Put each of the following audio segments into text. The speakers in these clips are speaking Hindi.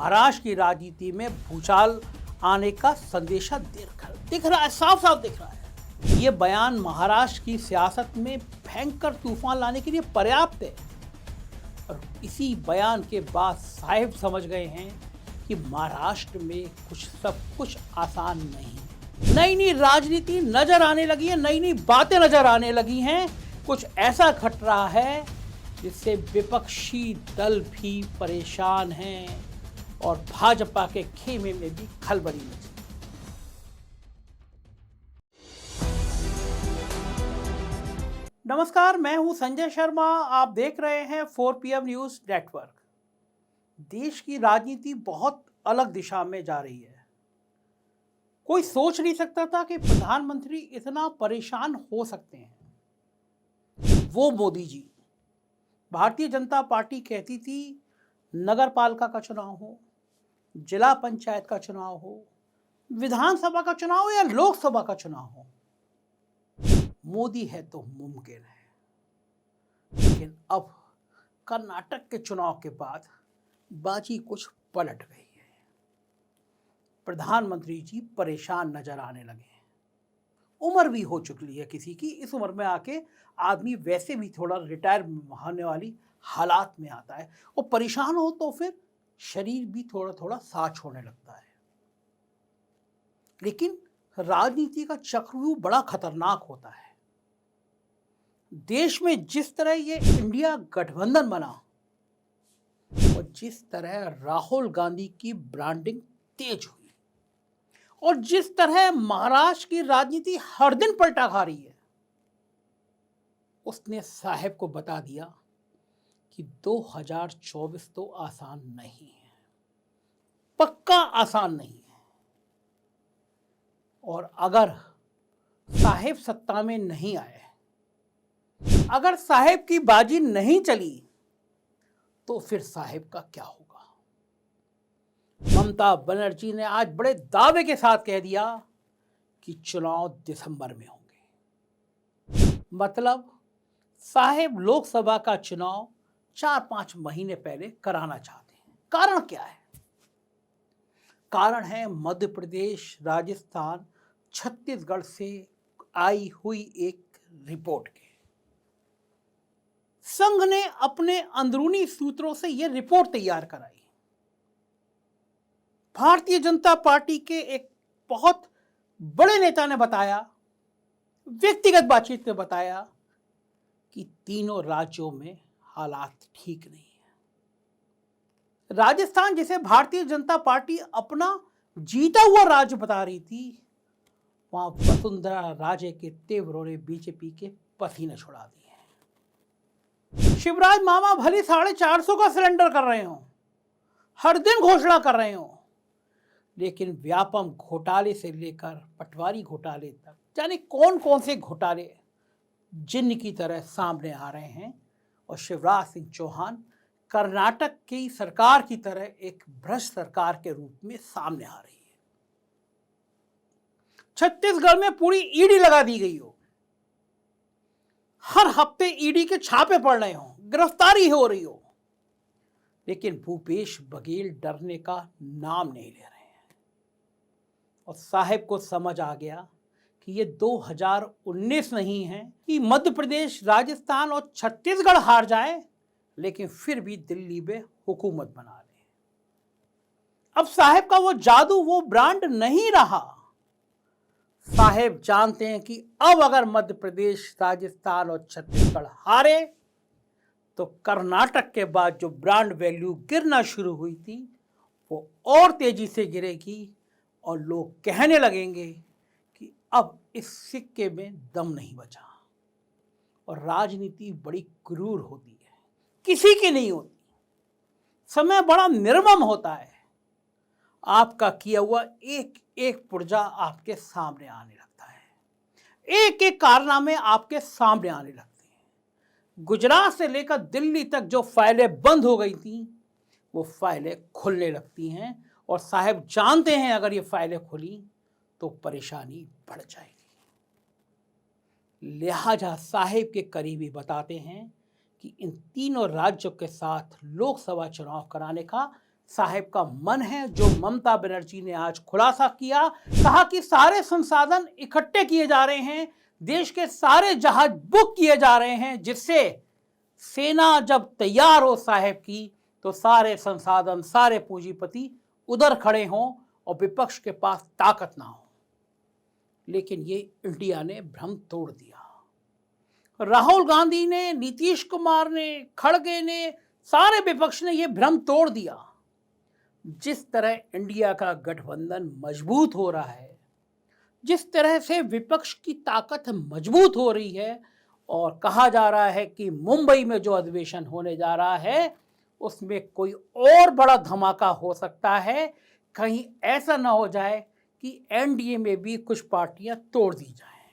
महाराष्ट्र की राजनीति में भूचाल आने का संदेशा दिख रहा है, साफ साफ दिख रहा है। ये बयान महाराष्ट्र की सियासत में भयंकर तूफान लाने के लिए पर्याप्त है। और इसी बयान के बाद साहिब समझ गए हैं कि महाराष्ट्र में सब कुछ आसान नहीं। नई नई राजनीति नजर आने लगी है, नई नई बातें नजर आने लगी हैं। कुछ ऐसा घट रहा है जिससे विपक्षी दल भी परेशान हैं और भाजपा के खेमे में भी खलबली मची। नमस्कार, मैं हूं संजय शर्मा। आप देख रहे हैं 4PM न्यूज नेटवर्क। देश की राजनीति बहुत अलग दिशा में जा रही है। कोई सोच नहीं सकता था कि प्रधानमंत्री इतना परेशान हो सकते हैं। वो मोदी जी। भारतीय जनता पार्टी कहती थी नगर पालिका का चुनाव हो, जिला पंचायत का चुनाव हो, विधानसभा का चुनाव हो या लोकसभा का चुनाव हो, मोदी है तो मुमकिन है। लेकिन अब कर्नाटक के चुनाव के बाद बाजी कुछ पलट गई है। प्रधानमंत्री जी परेशान नजर आने लगे हैं। उम्र भी हो चुकी है किसी की। इस उम्र में आके आदमी वैसे भी थोड़ा रिटायर होने वाली हालात में आता है और परेशान हो तो फिर शरीर भी थोड़ा थोड़ा साथ छोड़ने लगता है। लेकिन राजनीति का चक्रव्यूह बड़ा खतरनाक होता है। देश में जिस तरह ये इंडिया गठबंधन बना और जिस तरह राहुल गांधी की ब्रांडिंग तेज हुई और जिस तरह महाराष्ट्र की राजनीति हर दिन पलटा खा रही है, उसने साहब को बता दिया कि 2024 तो आसान नहीं है, पक्का आसान नहीं है। और अगर साहब सत्ता में नहीं आए, अगर साहब की बाजी नहीं चली, तो फिर साहब का क्या होगा। ममता बनर्जी ने आज बड़े दावे के साथ कह दिया कि चुनाव दिसंबर में होंगे। मतलब साहब लोकसभा का चुनाव 4-5 महीने पहले कराना चाहते हैं। कारण क्या है? कारण है मध्य प्रदेश, राजस्थान, छत्तीसगढ़ से आई हुई एक रिपोर्ट के। संघ ने अपने अंदरूनी सूत्रों से यह रिपोर्ट तैयार कराई। भारतीय जनता पार्टी के एक बहुत बड़े नेता ने बताया, व्यक्तिगत बातचीत में बताया कि तीनों राज्यों में हालात ठीक नहीं है। राजस्थान, जिसे भारतीय जनता पार्टी अपना जीता हुआ राज्य बता रही थी, वहां वसुंधरा राजे के तेवरों ने बीजेपी के पसीने छुड़ा दिए। शिवराज मामा भले 450 का सिलेंडर कर रहे हो, हर दिन घोषणा कर रहे हो, लेकिन व्यापम घोटाले से लेकर पटवारी घोटाले तक जाने कौन कौन से घोटाले जिन्न की तरह सामने आ रहे हैं। और शिवराज सिंह चौहान कर्नाटक की सरकार की तरह एक भ्रष्ट सरकार के रूप में सामने आ रही है। छत्तीसगढ़ में पूरी ईडी लगा दी गई हो, हर हफ्ते ईडी के छापे पड़ रहे हो, गिरफ्तारी हो रही हो, लेकिन भूपेश बघेल डरने का नाम नहीं ले रहे हैं। और साहब को समझ आ गया कि ये 2019 नहीं है कि मध्य प्रदेश, राजस्थान और छत्तीसगढ़ हार जाए, लेकिन फिर भी दिल्ली में हुकूमत बना ले। अब साहब का वो जादू, वो ब्रांड नहीं रहा। साहब जानते हैं कि अब अगर मध्य प्रदेश, राजस्थान और छत्तीसगढ़ हारे तो कर्नाटक के बाद जो ब्रांड वैल्यू गिरना शुरू हुई थी वो और तेजी से गिरेगी और लोग कहने लगेंगे कि अब इस सिक्के में दम नहीं बचा। और राजनीति बड़ी क्रूर होती है, किसी की नहीं होती। समय बड़ा निर्मम होता है। आपका किया हुआ एक एक पुर्जा आपके सामने आने लगता है, एक एक कारनामे आपके सामने आने लगते हैं। गुजरात से लेकर दिल्ली तक जो फाइलें बंद हो गई थी, वो फाइलें खुलने लगती हैं। और साहब जानते हैं अगर ये फाइलें खुली तो परेशानी बढ़ जाएगी। लिहाजा साहब के करीबी बताते हैं कि इन तीनों राज्यों के साथ लोकसभा चुनाव कराने का साहब का मन है, जो ममता बनर्जी ने आज खुलासा किया। कहा कि सारे संसाधन इकट्ठे किए जा रहे हैं, देश के सारे जहाज बुक किए जा रहे हैं, जिससे सेना जब तैयार हो साहब की, तो सारे संसाधन, सारे पूंजीपति उधर खड़े हों और विपक्ष के पास ताकत ना हो। लेकिन ये इंडिया ने भ्रम तोड़ दिया। राहुल गांधी ने, नीतीश कुमार ने, खड़गे ने, सारे विपक्ष ने यह भ्रम तोड़ दिया। जिस तरह इंडिया का गठबंधन मजबूत हो रहा है, जिस तरह से विपक्ष की ताकत मजबूत हो रही है, और कहा जा रहा है कि मुंबई में जो अधिवेशन होने जा रहा है उसमें कोई और बड़ा धमाका हो सकता है। कहीं ऐसा ना हो जाए कि एनडीए में भी कुछ पार्टियां तोड़ दी जाएं।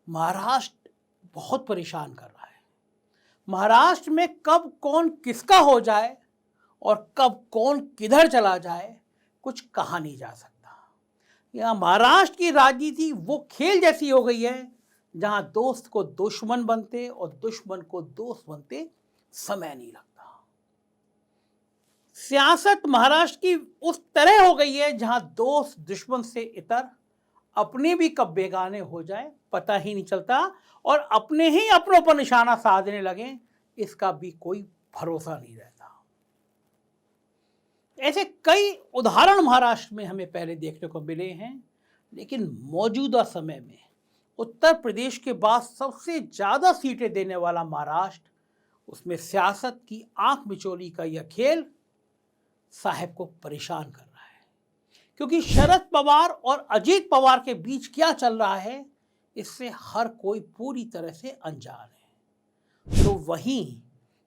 महाराष्ट्र बहुत परेशान कर रहा है। महाराष्ट्र में कब कौन किसका हो जाए और कब कौन किधर चला जाए, कुछ कहा नहीं जा सकता। यहाँ महाराष्ट्र की राजनीति वो खेल जैसी हो गई है जहां दोस्त को दुश्मन बनते और दुश्मन को दोस्त बनते समय नहीं लगता। सियासत महाराष्ट्र की उस तरह हो गई है जहां दोस्त दुश्मन से इतर, अपने भी कब बेगाने हो जाए पता ही नहीं चलता, और अपने ही अपनों पर निशाना साधने लगे, इसका भी कोई भरोसा नहीं रहता। ऐसे कई उदाहरण महाराष्ट्र में हमें पहले देखने को मिले हैं, लेकिन मौजूदा समय में उत्तर प्रदेश के बाद सबसे ज़्यादा सीटें देने वाला महाराष्ट्र, उसमें सियासत की आंख मिचौली का यह खेल साहब को परेशान कर रहा है। क्योंकि शरद पवार और अजीत पवार के बीच क्या चल रहा है, इससे हर कोई पूरी तरह से अनजान है। तो वहीं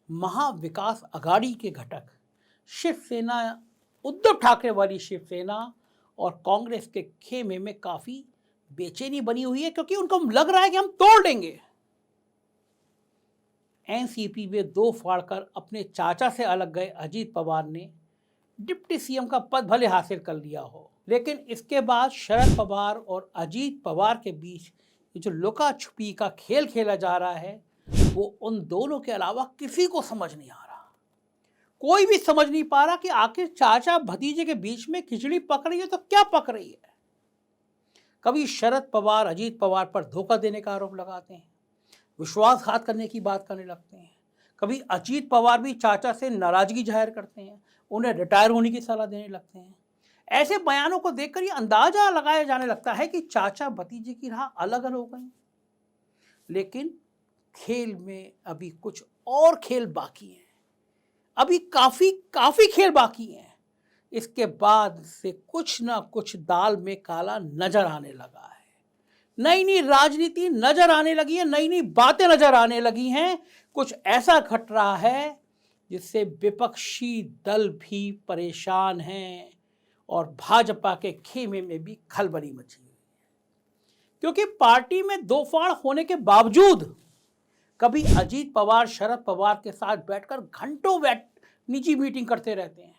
महाविकास अघाड़ी के घटक शिवसेना, उद्धव ठाकरे वाली शिवसेना और कांग्रेस के खेमे में काफ़ी बेचैनी बनी हुई है, क्योंकि उनको लग रहा है कि हम तोड़ देंगे। एनसीपी में दो फाड़कर अपने चाचा से अलग गए अजीत पवार ने डिप्टी सीएम का पद भले हासिल कर लिया हो, लेकिन इसके बाद शरद पवार और अजीत पवार के बीच ये जो लुका छुपी का खेल खेला जा रहा है, वो उन दोनों के अलावा किसी को समझ नहीं आ रहा। कोई भी समझ नहीं पा रहा कि आखिर चाचा भतीजे के बीच में खिचड़ी पक रही है तो क्या पक रही है। कभी शरद पवार अजीत पवार पर धोखा देने का आरोप लगाते हैं, विश्वासघात करने की बात करने लगते हैं। कभी अजीत पवार भी चाचा से नाराजगी जाहिर करते हैं, उन्हें रिटायर होने की सलाह देने लगते हैं। ऐसे बयानों को देखकर ये अंदाजा लगाया जाने लगता है कि चाचा भतीजे की राह अलग अलग हो गई। लेकिन खेल में अभी कुछ और खेल बाकी हैं, अभी काफी खेल बाकी हैं। इसके बाद से कुछ ना कुछ दाल में काला नजर आने लगा है। नई नई राजनीति नजर आने लगी है, नई नई बातें नजर आने लगी हैं। कुछ ऐसा घट रहा है जिससे विपक्षी दल भी परेशान हैं और भाजपा के खेमे में भी खलबली मची हुई है। क्योंकि पार्टी में दो फाड़ होने के बावजूद कभी अजीत पवार शरद पवार के साथ बैठकर घंटों निजी मीटिंग करते रहते हैं,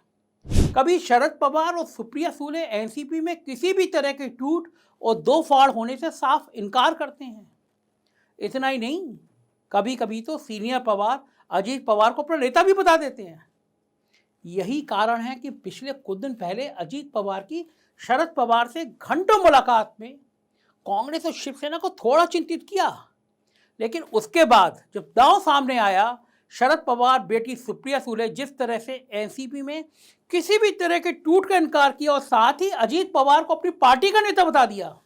कभी शरद पवार और सुप्रिया सुले एनसीपी में किसी भी तरह के टूट और दो फाड़ होने से साफ इनकार करते हैं। इतना ही नहीं, कभी कभी तो सीनियर पवार अजीत पवार को अपना नेता भी बता देते हैं। यही कारण है कि पिछले कुछ दिन पहले अजीत पवार की शरद पवार से घंटों मुलाकात में कांग्रेस और शिवसेना को थोड़ा चिंतित किया, लेकिन उसके बाद जब दांव सामने आया, शरद पवार बेटी सुप्रिया सुले जिस तरह से एनसीपी में किसी भी तरह के टूट का इनकार किया और साथ ही अजीत पवार को अपनी पार्टी का नेता बता दिया,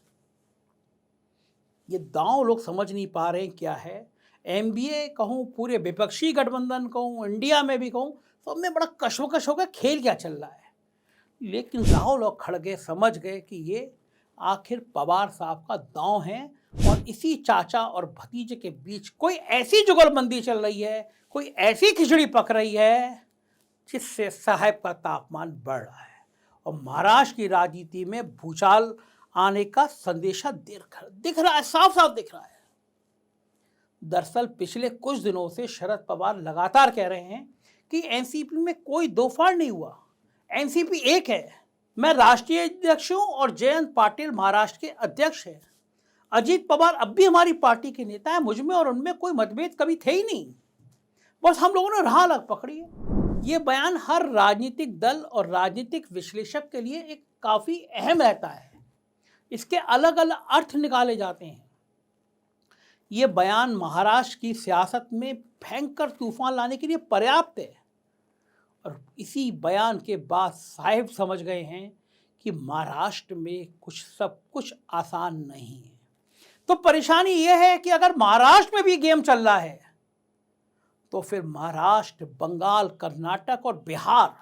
ये दांव लोग समझ नहीं पा रहे हैं क्या है। एमबीए कहूँ, पूरे विपक्षी गठबंधन कहूँ, इंडिया में भी कहूँ, सब में बड़ा कशमकश होकर खेल क्या चल रहा है। लेकिन राहुल और खड़गे समझ गए कि ये आखिर पवार साहब का दांव है और इसी चाचा और भतीजे के बीच कोई ऐसी जुगलबंदी चल रही है, कोई ऐसी खिचड़ी पक रही है जिससे साहब का तापमान बढ़ रहा है और महाराष्ट्र की राजनीति में भूचाल आने का संदेशा दिख रहा है, साफ साफ दिख रहा है। दरअसल पिछले कुछ दिनों से शरद पवार लगातार कह रहे हैं कि एनसीपी में कोई दो फाड़ नहीं हुआ, एनसीपी एक है। मैं राष्ट्रीय अध्यक्ष हूं और जयंत पाटिल महाराष्ट्र के अध्यक्ष हैं। अजीत पवार अब भी हमारी पार्टी के नेता है, मुझमें और उनमें कोई मतभेद कभी थे ही नहीं, बस हम लोगों ने राह अलग पकड़ी है। ये बयान हर राजनीतिक दल और राजनीतिक विश्लेषक के लिए एक काफ़ी अहम रहता है। इसके अलग अलग अर्थ निकाले जाते हैं। ये बयान महाराष्ट्र की सियासत में भयंकर तूफान लाने के लिए पर्याप्त है। और इसी बयान के बाद साहिब समझ गए हैं कि महाराष्ट्र में सब कुछ आसान नहीं है। तो परेशानी यह है कि अगर महाराष्ट्र में भी गेम चल रहा है तो फिर महाराष्ट्र, बंगाल, कर्नाटक और बिहार,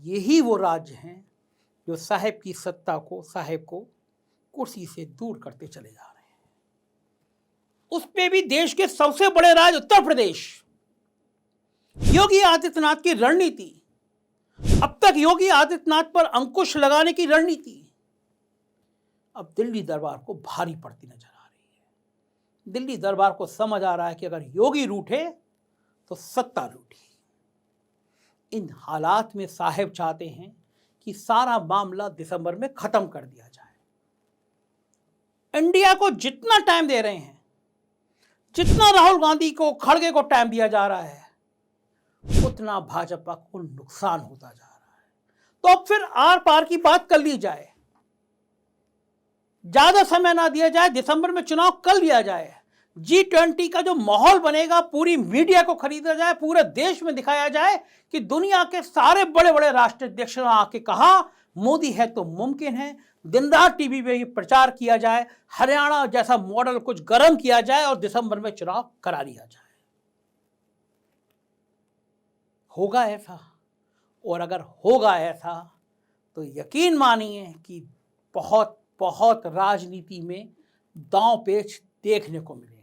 यही वो राज्य हैं जो साहिब की सत्ता को, साहिब को कुर्सी से दूर करते चले जा रहे हैं। उस पे भी देश के सबसे बड़े राज्य उत्तर प्रदेश। योगी आदित्यनाथ की रणनीति, अब तक योगी आदित्यनाथ पर अंकुश लगाने की रणनीति अब दिल्ली दरबार को भारी पड़ती नजर आ रही है। दिल्ली दरबार को समझ आ रहा है कि अगर योगी रूठे तो सत्ता रूठी। इन हालात में साहिब चाहते हैं कि सारा मामला दिसंबर में खत्म कर दिया जाए। इंडिया को जितना टाइम दे रहे हैं, जितना राहुल गांधी को, खड़गे को टाइम दिया जा रहा है, उतना भाजपा को नुकसान होता जा रहा है। तो अब फिर आर पार की बात कर ली जाए, ज्यादा समय ना दिया जाए, दिसंबर में चुनाव कर लिया जाए। G20 का जो माहौल बनेगा, पूरी मीडिया को खरीदा जाए, पूरे देश में दिखाया जाए कि दुनिया के सारे बड़े बड़े राष्ट्राध्यक्षों ने आके कहा मोदी है तो मुमकिन है। दिन रात टीवी पे प्रचार किया जाए, हरियाणा जैसा मॉडल कुछ गर्म किया जाए और दिसंबर में चुनाव करा लिया जाए। होगा ऐसा? और अगर होगा ऐसा तो यकीन मानिए कि बहुत बहुत राजनीति में दांव पेच देखने को मिलेंगे।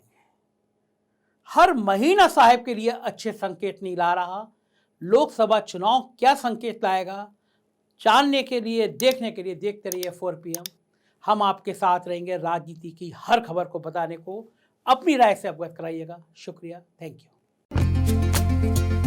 हर महीना साहिब के लिए अच्छे संकेत नहीं ला रहा। लोकसभा चुनाव क्या संकेत लाएगा, जानने के लिए, देखने के लिए देखते रहिए 4 PM। हम आपके साथ रहेंगे राजनीति की हर खबर को बताने को। अपनी राय से अवगत कराइएगा। शुक्रिया, थैंक यू।